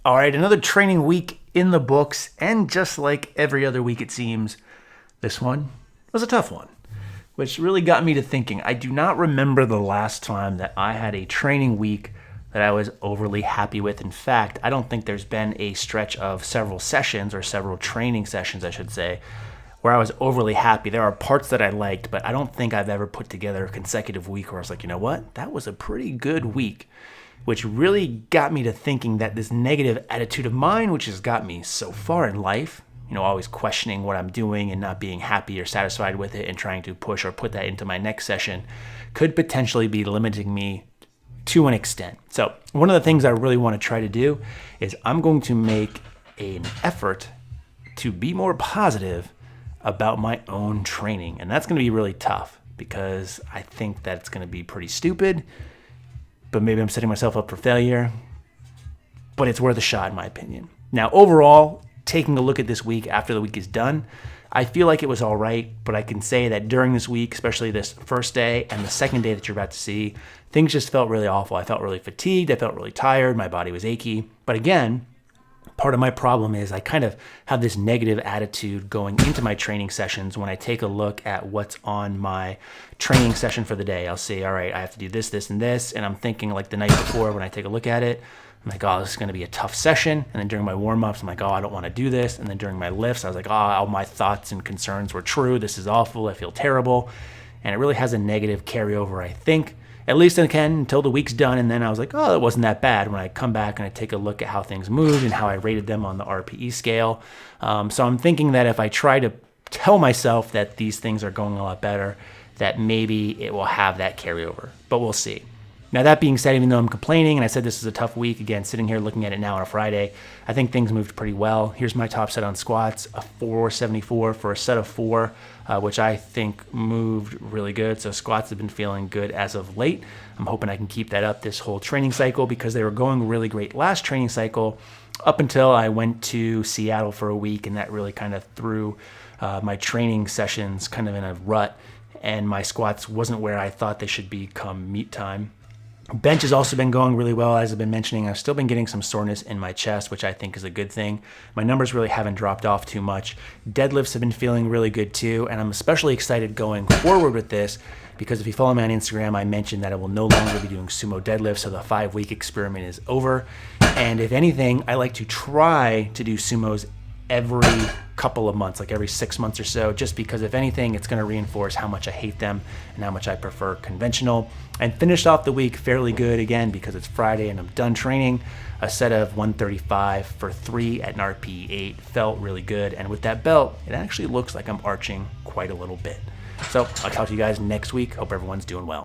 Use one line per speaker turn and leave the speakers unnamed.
All right, another training week in the books, and just like every other week, it seems, this one was a tough one, which really got me to thinking. I do not remember the last time that I had a training week that I was overly happy with. In fact, I don't think there's been a stretch of several sessions, or several training sessions, I should say, where I was overly happy. There are parts that I liked, but I don't think I've ever put together a consecutive week where I was like, you know what? That was a pretty good week, which really got me to thinking that this negative attitude of mine, which has got me so far in life, always questioning what I'm doing and not being happy or satisfied with it and trying to push or put that into my next session, could potentially be limiting me to an extent. So one of the things I really want to try to do is I'm going to make an effort to be more positive about my own training. And that's going to be really tough because I think that it's going to be pretty stupid, but maybe I'm setting myself up for failure. But it's worth a shot, in my opinion. Now, overall, taking a look at this week after the week is done, I feel like it was all right, but I can say that during this week, especially this first day and the second day that you're about to see, things just felt really awful. I felt really fatigued. I felt really tired. My body was achy. But again, part of my problem is I kind of have this negative attitude going into my training sessions. When I take a look at what's on my training session for the day, I'll say, all right, I have to do this, this, and this. And I'm thinking like the night before when I take a look at it, I'm like, oh, this is going to be a tough session. And then during my warm-ups, I'm like, oh, I don't want to do this. And then during my lifts, I was like, oh, all my thoughts and concerns were true. This is awful. I feel terrible. And it really has a negative carryover, I think, at least again until the week's done. And then I was like, oh, it wasn't that bad when I come back and I take a look at how things moved and how I rated them on the RPE scale. So I'm thinking that if I try to tell myself that these things are going a lot better, that maybe it will have that carryover. But we'll see. Now, that being said, even though I'm complaining, and I said this is a tough week, again, sitting here looking at it now on a Friday, I think things moved pretty well. Here's my top set on squats, a 474 for a set of 4, which I think moved really good. So squats have been feeling good as of late. I'm hoping I can keep that up this whole training cycle because they were going really great last training cycle up until I went to Seattle for a week, and that really kind of threw my training sessions kind of in a rut, and my squats wasn't where I thought they should be come meet time. Bench has also been going really well, as I've been mentioning. I've still been getting some soreness in my chest, which I think is a good thing. My numbers really haven't dropped off too much. Deadlifts have been feeling really good too, and I'm especially excited going forward with this because if you follow me on Instagram, I mentioned that I will no longer be doing sumo deadlifts, so the 5-week experiment is over. And if anything, I like to try to do sumos every couple of months, like every 6 months or so, just because if anything, it's going to reinforce how much I hate them and how much I prefer conventional. And finished off the week fairly good again because it's Friday and I'm done training. A set of 135 for 3 at an RP 8 felt really good. And with that belt, it actually looks like I'm arching quite a little bit. So I'll talk to you guys next week. Hope everyone's doing well.